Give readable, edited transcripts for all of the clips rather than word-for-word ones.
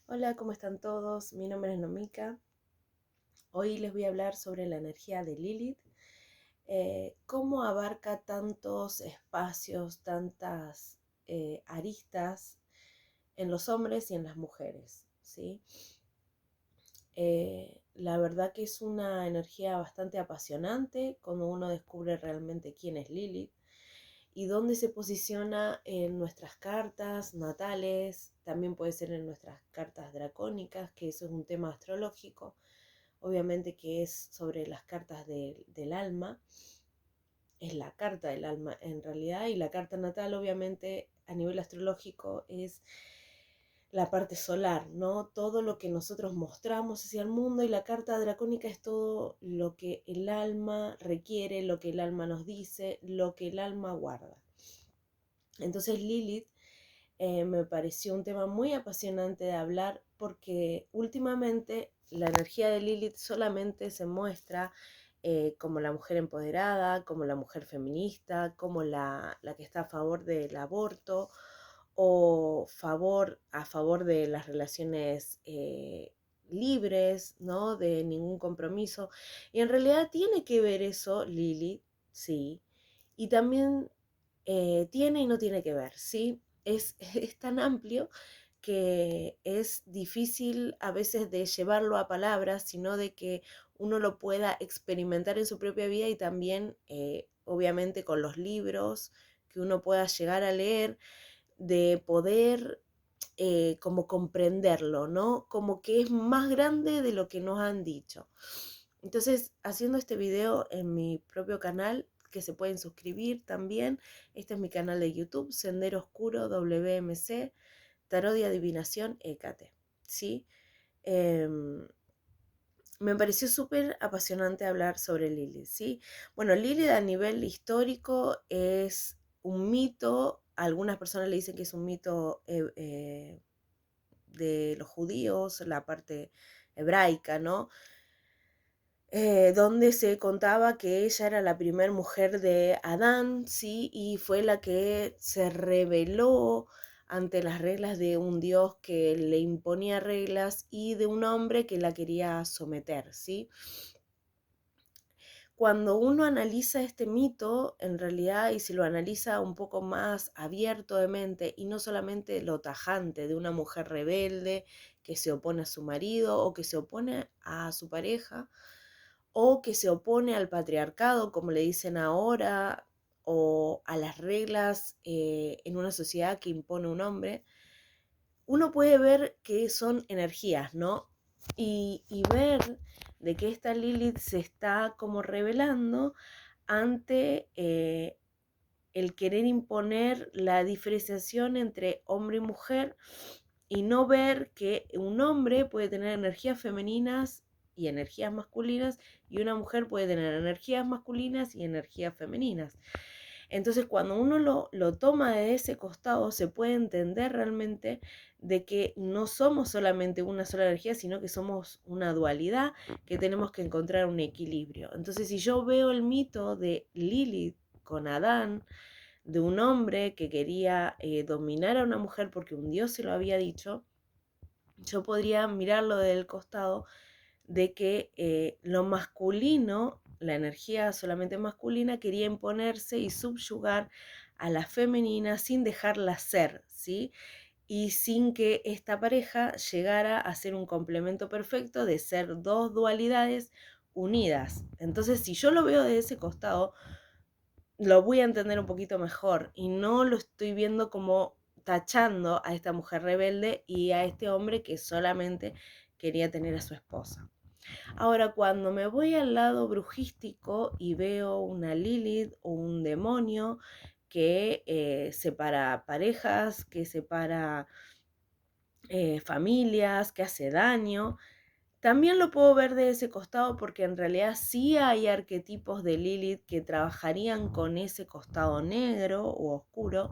Hola, ¿cómo están todos? Mi nombre es Nomika. Hoy les voy a hablar sobre la energía de Lilith, cómo abarca tantos espacios, tantas aristas en los hombres y en las mujeres, ¿sí? La verdad que es una energía bastante apasionante cuando uno descubre realmente quién es Lilith y dónde se posiciona en nuestras cartas natales, también puede ser en nuestras cartas dracónicas, que eso es un tema astrológico, obviamente que es sobre las cartas del alma, es la carta del alma en realidad, y la carta natal obviamente a nivel astrológico es la parte solar, ¿no? Todo lo que nosotros mostramos hacia el mundo, y la carta dracónica es todo lo que el alma requiere, lo que el alma nos dice, lo que el alma guarda. Entonces Lilith me pareció un tema muy apasionante de hablar porque últimamente la energía de Lilith solamente se muestra como la mujer empoderada, como la mujer feminista, como la que está a favor del aborto o a favor de las relaciones libres, ¿no? De ningún compromiso. Y en realidad tiene que ver eso, Lilith, sí. Y también tiene y no tiene que ver, ¿sí? Es tan amplio que es difícil a veces de llevarlo a palabras, sino de que uno lo pueda experimentar en su propia vida y también, obviamente, con los libros que uno pueda llegar a leer, de poder como comprenderlo, ¿no? Como que es más grande de lo que nos han dicho. Entonces, haciendo este video en mi propio canal, que se pueden suscribir también, este es mi canal de YouTube, Sendero Oscuro WMC, Tarot y Adivinación Hécate, ¿sí? Eh, Me pareció súper apasionante hablar sobre Lilith, ¿sí? Bueno, Lilith a nivel histórico es un mito, algunas personas le dicen que es un mito de los judíos, la parte hebraica, ¿no? Donde se contaba que ella era la primera mujer de Adán, ¿sí? Y fue la que se rebeló ante las reglas de un Dios que le imponía reglas y de un hombre que la quería someter, ¿sí? Cuando uno analiza este mito, en realidad, y si lo analiza un poco más abierto de mente y no solamente lo tajante de una mujer rebelde que se opone a su marido o que se opone a su pareja, o que se opone al patriarcado, como le dicen ahora, o a las reglas en una sociedad que impone un hombre, uno puede ver que son energías, ¿no? Y ver de que esta Lilith se está como revelando ante el querer imponer la diferenciación entre hombre y mujer y no ver que un hombre puede tener energías femeninas y energías masculinas y una mujer puede tener energías masculinas y energías femeninas. Entonces, cuando uno lo toma de ese costado, se puede entender realmente de que no somos solamente una sola energía, sino que somos una dualidad, que tenemos que encontrar un equilibrio. Entonces, si yo veo el mito de Lilith con Adán, de un hombre que quería dominar a una mujer porque un dios se lo había dicho, yo podría mirarlo del costado de que lo masculino, la energía solamente masculina, quería imponerse y subyugar a la femenina sin dejarla ser, ¿sí? Y sin que esta pareja llegara a ser un complemento perfecto de ser dos dualidades unidas. Entonces, si yo lo veo de ese costado, lo voy a entender un poquito mejor y no lo estoy viendo como tachando a esta mujer rebelde y a este hombre que solamente quería tener a su esposa. Ahora, cuando me voy al lado brujístico y veo una Lilith o un demonio que separa parejas, que separa familias, que hace daño, también lo puedo ver de ese costado porque en realidad sí hay arquetipos de Lilith que trabajarían con ese costado negro o oscuro,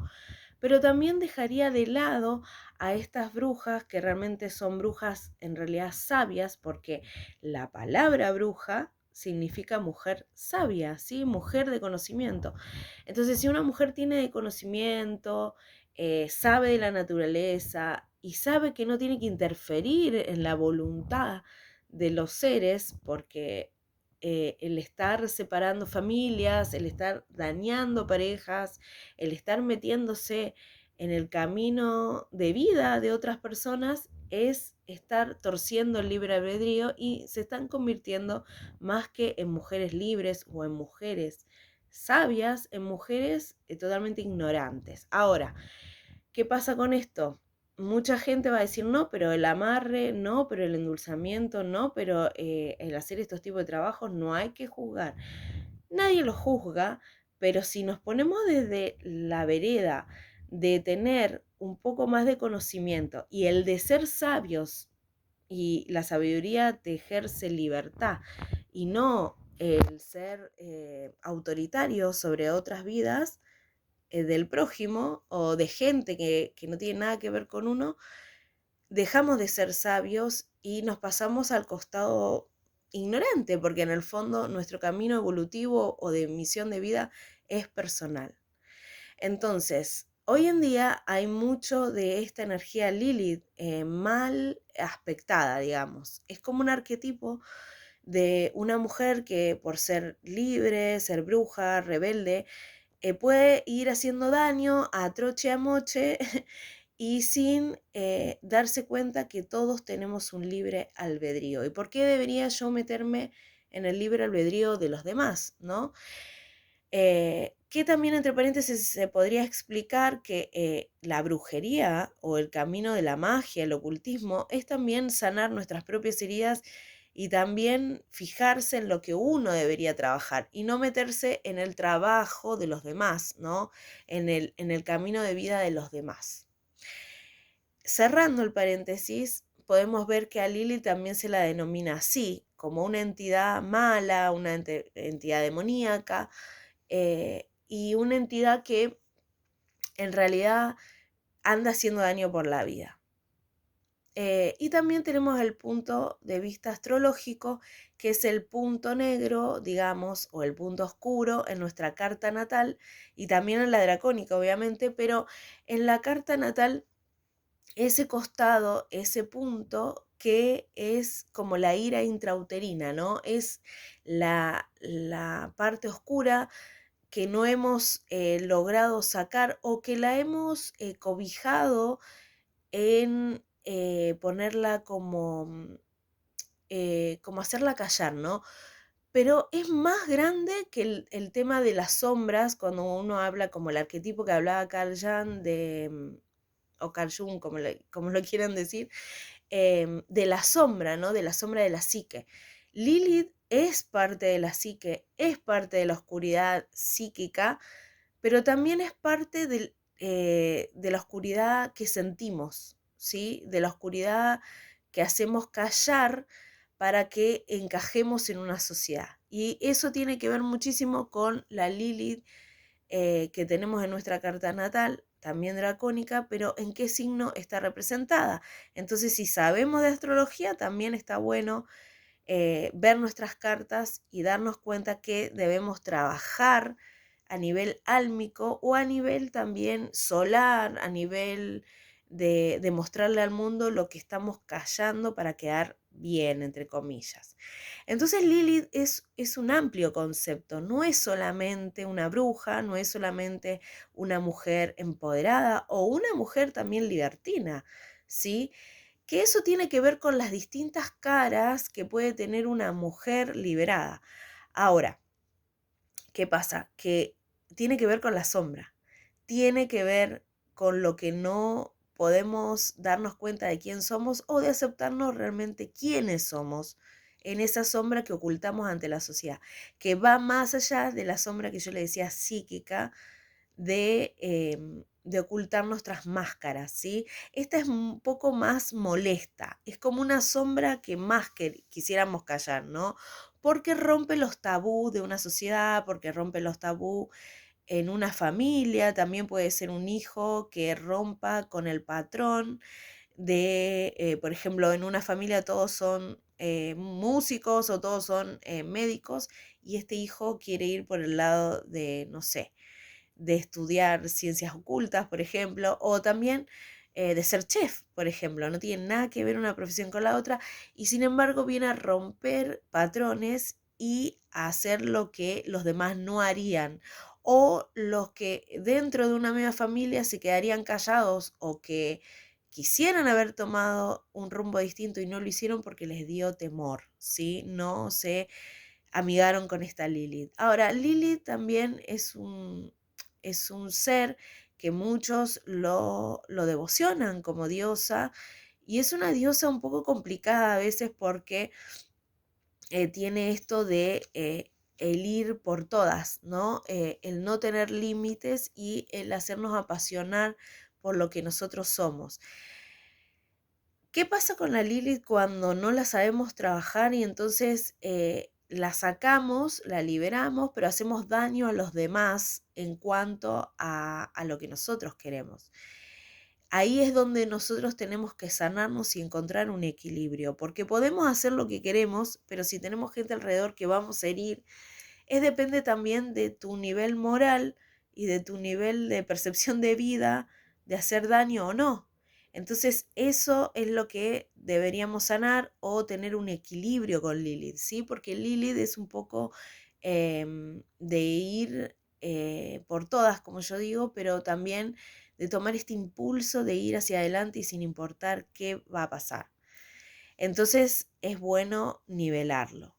pero también dejaría de lado a estas brujas que realmente son brujas en realidad sabias, porque la palabra bruja significa mujer sabia, ¿sí? Mujer de conocimiento. Entonces, si una mujer tiene de conocimiento, sabe de la naturaleza y sabe que no tiene que interferir en la voluntad de los seres, porque el estar separando familias, el estar dañando parejas, el estar metiéndose en el camino de vida de otras personas es estar torciendo el libre albedrío y se están convirtiendo más que en mujeres libres o en mujeres sabias, en mujeres totalmente ignorantes. Ahora, ¿qué pasa con esto? Mucha gente va a decir, no, pero el amarre, no, pero el endulzamiento, no, pero el hacer estos tipos de trabajos no hay que juzgar. Nadie lo juzga, pero si nos ponemos desde la vereda de tener un poco más de conocimiento y el de ser sabios, y la sabiduría te ejerce libertad y no el ser autoritario sobre otras vidas, del prójimo o de gente que no tiene nada que ver con uno, dejamos de ser sabios y nos pasamos al costado ignorante, porque en el fondo nuestro camino evolutivo o de misión de vida es personal. Entonces, hoy en día hay mucho de esta energía Lilith mal aspectada, digamos. Es como un arquetipo de una mujer que por ser libre, ser bruja, rebelde, puede ir haciendo daño a troche a moche y sin darse cuenta que todos tenemos un libre albedrío. ¿Y por qué debería yo meterme en el libre albedrío de los demás, no? Que también, entre paréntesis, se podría explicar que la brujería o el camino de la magia, el ocultismo, es también sanar nuestras propias heridas y también fijarse en lo que uno debería trabajar y no meterse en el trabajo de los demás, ¿no? En el camino de vida de los demás. Cerrando el paréntesis, podemos ver que a Lili también se la denomina así, como una entidad mala, una entidad demoníaca, y una entidad que en realidad anda haciendo daño por la vida. Y también tenemos el punto de vista astrológico, que es el punto negro, digamos, o el punto oscuro en nuestra carta natal y también en la dracónica, obviamente, pero en la carta natal, ese costado, ese punto que es como la ira intrauterina, ¿no? Es la parte oscura que no hemos logrado sacar o que la hemos cobijado en ponerla como hacerla callar, ¿no? Pero es más grande que el tema de las sombras, cuando uno habla como el arquetipo que hablaba Carl Jung o Carl Jung, como lo quieran decir, de la sombra, ¿no? De la sombra de la psique. Lilith es parte de la psique, es parte de la oscuridad psíquica, pero también es parte de la oscuridad que sentimos, ¿sí? De la oscuridad que hacemos callar para que encajemos en una sociedad. Y eso tiene que ver muchísimo con la Lilith que tenemos en nuestra carta natal, también dracónica, pero en qué signo está representada. Entonces, si sabemos de astrología, también está bueno ver nuestras cartas y darnos cuenta que debemos trabajar a nivel álmico o a nivel también solar, a nivel de mostrarle al mundo lo que estamos callando para quedar bien, entre comillas. Entonces Lilith es un amplio concepto, no es solamente una bruja, no es solamente una mujer empoderada o una mujer también libertina, ¿sí? Que eso tiene que ver con las distintas caras que puede tener una mujer liberada. Ahora, ¿qué pasa? Que tiene que ver con la sombra, tiene que ver con lo que no podemos darnos cuenta de quién somos o de aceptarnos realmente quiénes somos en esa sombra que ocultamos ante la sociedad, que va más allá de la sombra que yo le decía psíquica, de ocultar nuestras máscaras, ¿sí? Esta es un poco más molesta, es como una sombra que más que quisiéramos callar, ¿no? Porque rompe los tabús de una sociedad, porque rompe los tabús en una familia, también puede ser un hijo que rompa con el patrón por ejemplo, en una familia todos son músicos o todos son médicos y este hijo quiere ir por el lado de, no sé, de estudiar ciencias ocultas, por ejemplo, o también de ser chef, por ejemplo. No tiene nada que ver una profesión con la otra y sin embargo viene a romper patrones y a hacer lo que los demás no harían o los que dentro de una misma familia se quedarían callados o que quisieran haber tomado un rumbo distinto y no lo hicieron porque les dio temor, ¿sí? No se amigaron con esta Lilith. Ahora, Lilith también es un ser que muchos lo devocionan como diosa y es una diosa un poco complicada a veces porque tiene esto de el ir por todas, ¿no? El no tener límites y el hacernos apasionar por lo que nosotros somos. ¿Qué pasa con la Lilith cuando no la sabemos trabajar y entonces la sacamos, la liberamos, pero hacemos daño a los demás en cuanto a lo que nosotros queremos? Ahí es donde nosotros tenemos que sanarnos y encontrar un equilibrio, porque podemos hacer lo que queremos, pero si tenemos gente alrededor que vamos a herir, depende también de tu nivel moral y de tu nivel de percepción de vida, de hacer daño o no. Entonces eso es lo que deberíamos sanar o tener un equilibrio con Lilith, ¿sí? Porque Lilith es un poco de ir por todas, como yo digo, pero también de tomar este impulso de ir hacia adelante y sin importar qué va a pasar. Entonces es bueno nivelarlo.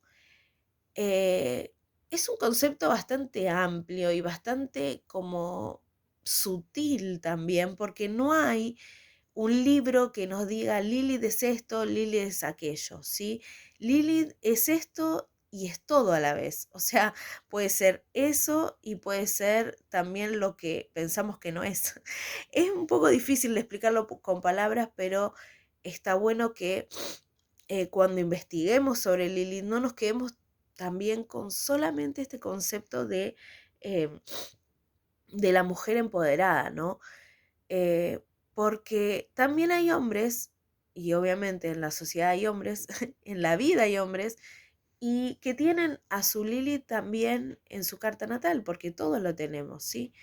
Es un concepto bastante amplio y bastante como sutil también, porque no hay un libro que nos diga Lilith es esto, Lilith es aquello, ¿sí? Lilith es esto y es todo a la vez. O sea, puede ser eso y puede ser también lo que pensamos que no es. Es un poco difícil de explicarlo con palabras, pero está bueno que cuando investiguemos sobre Lilith no nos quedemos también con solamente este concepto eh, de la mujer empoderada, ¿no? Eh, Porque también hay hombres, y obviamente en la sociedad hay hombres, en la vida hay hombres, y que tienen a su Lilith también en su carta natal, porque todos lo tenemos, ¿sí?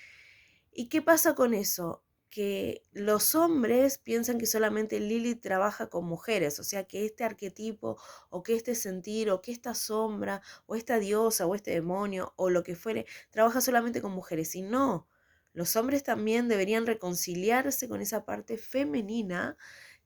¿Y qué pasa con eso? Que los hombres piensan que solamente Lilith trabaja con mujeres, o sea que este arquetipo o que este sentir o que esta sombra o esta diosa o este demonio o lo que fuere trabaja solamente con mujeres. Y no, los hombres también deberían reconciliarse con esa parte femenina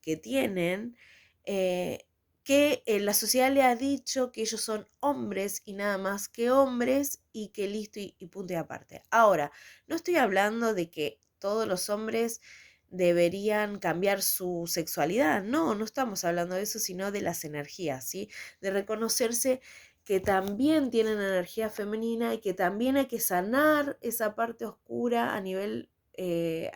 que tienen, que la sociedad le ha dicho que ellos son hombres y nada más que hombres y que listo y punto y aparte. Ahora, no estoy hablando de que todos los hombres deberían cambiar su sexualidad, no, no estamos hablando de eso, sino de las energías, ¿sí? De reconocerse que también tienen energía femenina y que también hay que sanar esa parte oscura a nivel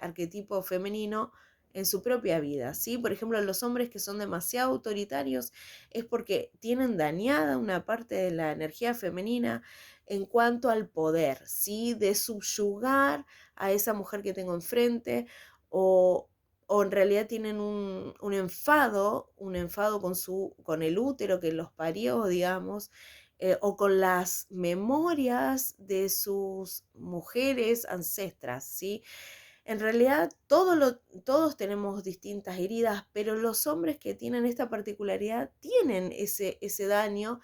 arquetipo femenino en su propia vida, ¿sí? Por ejemplo, los hombres que son demasiado autoritarios es porque tienen dañada una parte de la energía femenina en cuanto al poder, ¿sí? De subyugar a esa mujer que tengo enfrente o, o en realidad tienen un enfado con el útero que los parió, digamos, o con las memorias de sus mujeres ancestras, ¿sí? En realidad todos tenemos distintas heridas, pero los hombres que tienen esta particularidad tienen ese daño